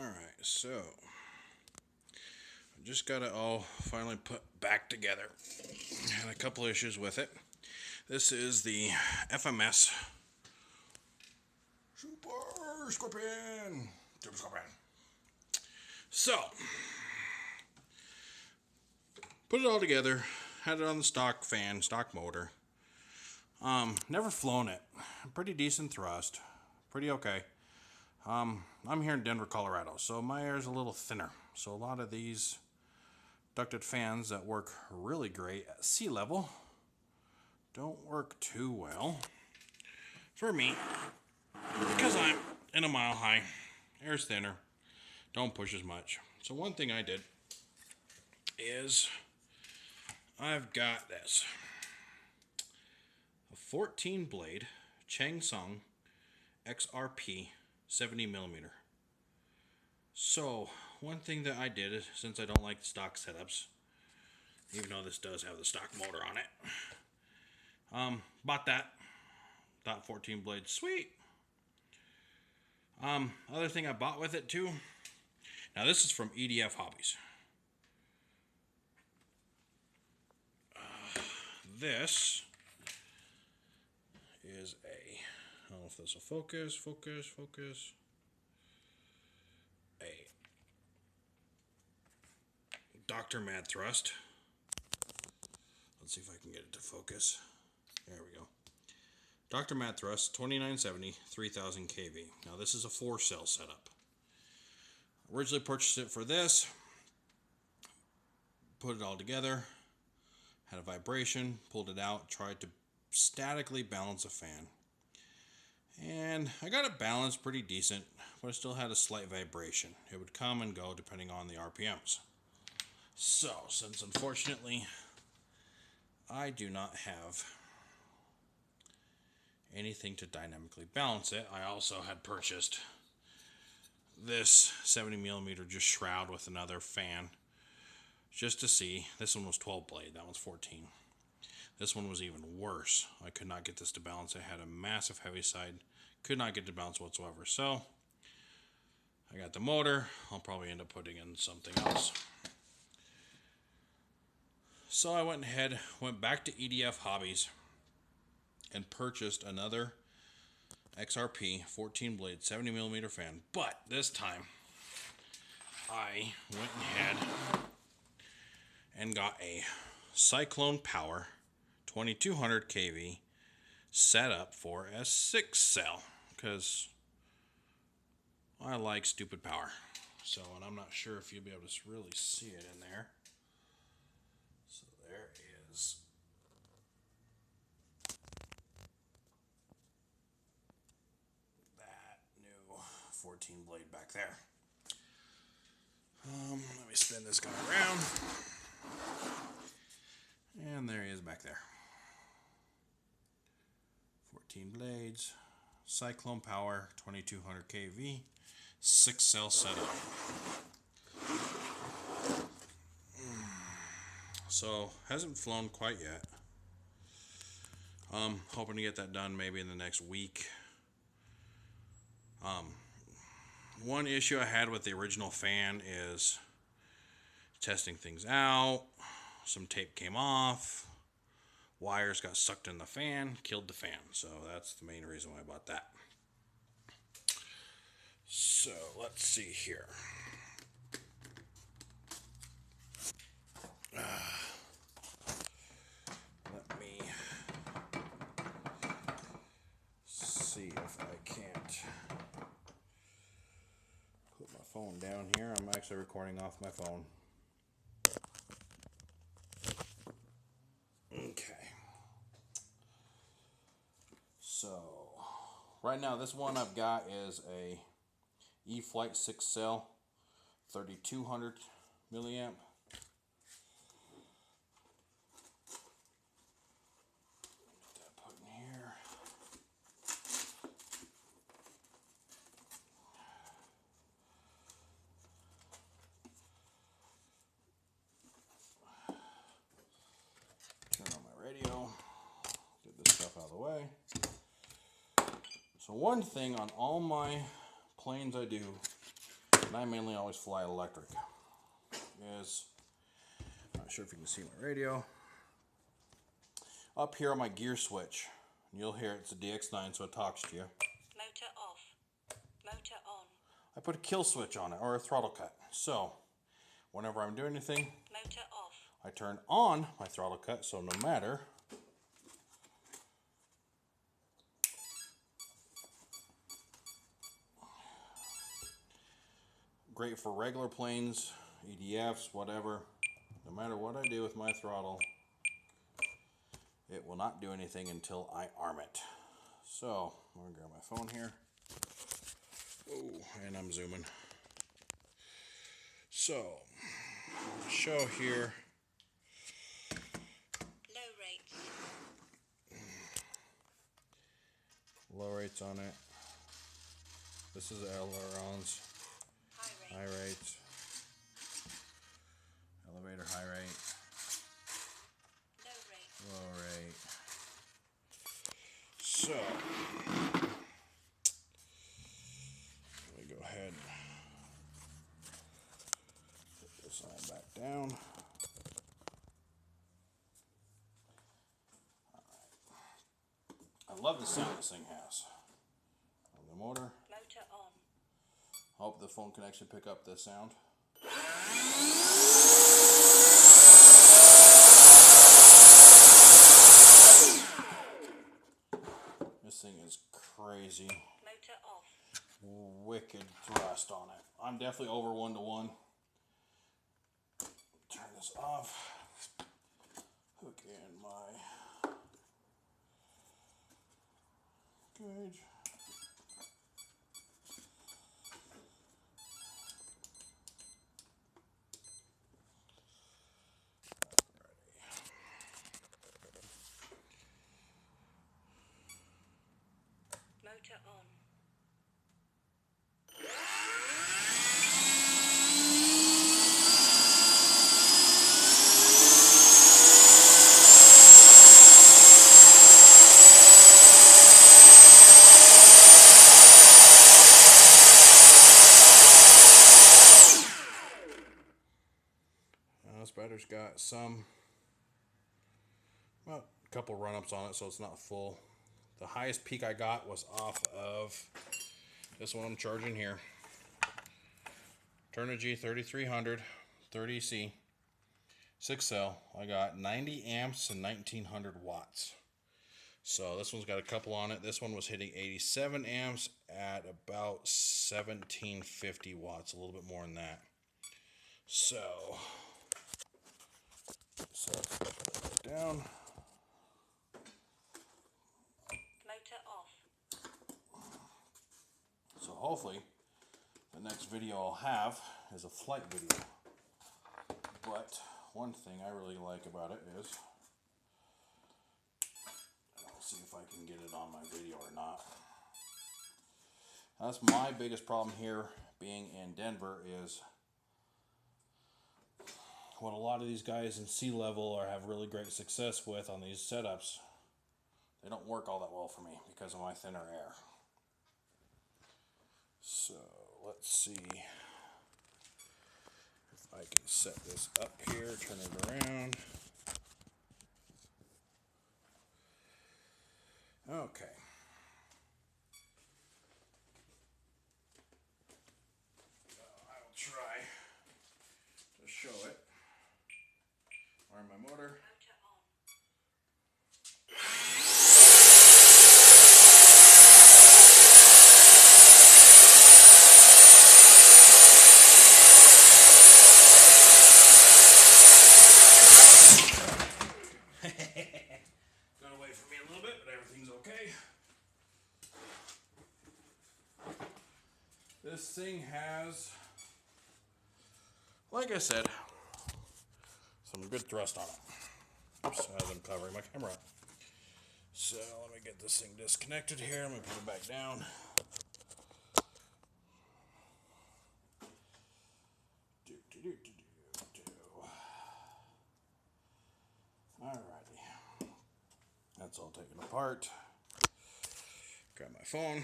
Alright, so I just got it all finally put back together. Had a couple issues with it. This is the FMS Super Scorpion. So, put it all together. Had it on the stock fan, stock motor. Never flown it. Pretty decent thrust. Pretty okay. I'm here in Denver, Colorado, so my air is a little thinner. So a lot of these ducted fans that work really great at sea level don't work too well for me because I'm in a mile high. Air's thinner. Don't push as much. So one thing I did is I've got this. A 14 blade changesun XRP 70 millimeter. So one thing that I did is, since I don't like stock setups, even though this does have the stock motor on it, bought that. Thought 14 blades, sweet. Other thing I bought with it too. Now this is from EDF Hobbies. This is a, I don't know if this will focus. A Dr. Mad Thrust. Let's see if I can get it to focus. There we go. Dr. Mad Thrust 2970 3000 kV. Now this is a 4-cell setup. Originally purchased it for this. Put it all together. Had a vibration. Pulled it out. Tried to statically balance a fan. And I got it balanced pretty decent, but I still had a slight vibration. It would come and go depending on the RPMs. So, since unfortunately I do not have anything to dynamically balance it, I also had purchased this 70 millimeter just shroud with another fan just to see. This one was 12 blade, that one's 14. This one was even worse. I could not get this to balance. It had a massive heavy side. Could not get to balance whatsoever. So I got the motor. I'll probably end up putting in something else. So I went back to EDF Hobbies and purchased another XRP 14 blade 70 millimeter fan. But this time I went ahead and got a Cyclone Power 2200 kV set up for a 6-cell because I like stupid power. So, and I'm not sure if you'll be able to really see it in there. So there is that new 14 blade back there. Let me spin this guy around. And there he is back there. 14 blades, Cyclone Power, 2200 kV, 6-cell setup. So, hasn't flown quite yet. Hoping to get that done maybe in the next week. One issue I had with the original fan is testing things out. Some tape came off. Wires got sucked in the fan, killed the fan. So that's the main reason why I bought that. So let's see here. Let me see if I can't put my phone down here. I'm actually recording off my phone. Okay. So, right now this one I've got is a E-Flight 6-cell, 3200 milliamp. Get that put in here. Turn on my radio. Get this stuff out of the way. So one thing on all my planes I do and I mainly always fly electric, is, not sure if you can see my radio, up here on my gear switch, you'll hear it's a DX9, so it talks to you. Motor off. Motor on. I put a kill switch on it, or a throttle cut. So, whenever I'm doing anything, motor off. I turn on my throttle cut, so no matter. Great for regular planes, EDFs, whatever. No matter what I do with my throttle, it will not do anything until I arm it. So, I'm going to grab my phone here. Oh, and I'm zooming. So, show here. Low rates. Low rates on it. This is ailerons. High rates. Elevator high rate. Low rate. So, let me go ahead and put this side back down. Alright. I love the sound this thing has. On the motor. Motor on. Hope the phone can actually pick up the sound. This thing is crazy. Motor off. Wicked thrust on it. I'm definitely over 1 to 1. Turn this off. Hook in my gauge. Motor on. This battery's got some, well, a couple run-ups on it, so it's not full. The highest peak I got was off of this one I'm charging here. Turnigy 3300, 30C, 6 cell. I got 90 amps and 1900 watts. So this one's got a couple on it. This one was hitting 87 amps at about 1750 watts, a little bit more than that. So, put that down. Motor off. So hopefully the next video I'll have is a flight video. But one thing I really like about it is, I'll see if I can get it on my video or not. That's my biggest problem here being in Denver, is what a lot of these guys in sea level or have really great success with on these setups, they don't work all that well for me because of my thinner air. So let's see if I can set this up here, turn it around. Okay. I will try to show it. Arm my motor. Motor on. Got away from me a little bit, but everything's okay. This thing has, like I said, some good thrust on it. Oops, as I'm covering my camera. So let me get this thing disconnected here. Let me put it back down. Alrighty. That's all taken apart. Grab my phone.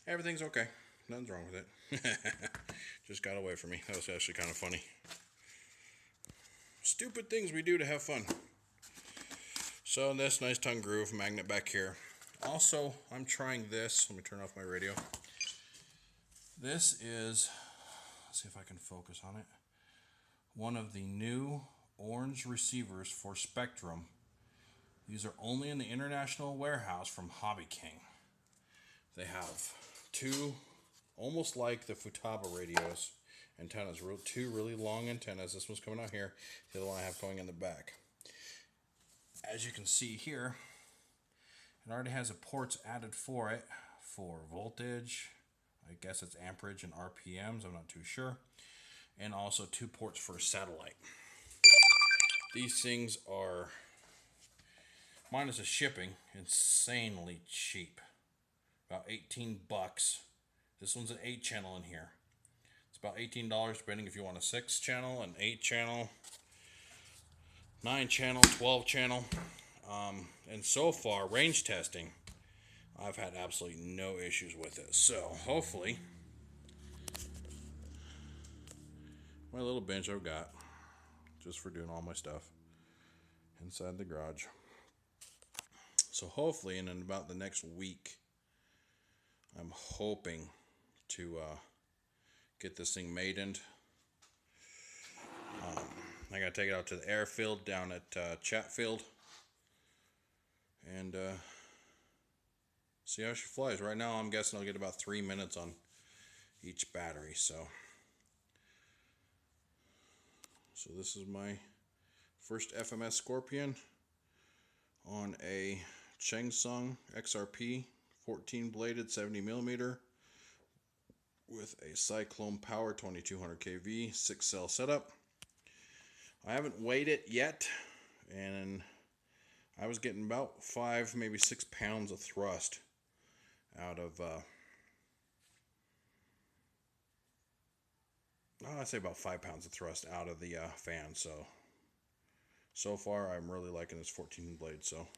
Everything's okay. nothing's wrong with it. Just got away from me. That was actually kind of funny. Stupid things we do to have fun. So this nice tongue groove magnet back here. Also, I'm trying this. Let me turn off my radio. This is, let's see if I can focus on it, one of the new orange receivers for Spectrum. These are only in the international warehouse from Hobby King. They have two, almost like the Futaba radios, antennas. Two really long antennas. This one's coming out here. The other one I have going in the back. As you can see here, it already has a ports added for it for voltage. I guess it's amperage and RPMs. I'm not too sure. And also 2 ports for satellite. These things are, minus the shipping, insanely cheap. About 18 bucks. This one's an 8-channel in here. It's about $18 depending if you want a 6-channel, an 8-channel, 9-channel, 12-channel. And so far, range testing, I've had absolutely no issues with it. So hopefully, my little bench I've got just for doing all my stuff inside the garage. So hopefully in about the next week, I'm hoping to get this thing maidened. I gotta take it out to the airfield down at Chatfield and see how she flies. Right now I'm guessing I'll get about 3 minutes on each battery. So this is my first FMS Scorpion on a Changesun XRP 14 bladed 70mm with a Cyclone Power 2200 kV 6-cell setup. I haven't weighed it yet, and I was getting about 5, maybe 6 pounds of thrust out of I'd say about 5 pounds of thrust out of the fan. So far I'm really liking this 14 blade. So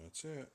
that's it.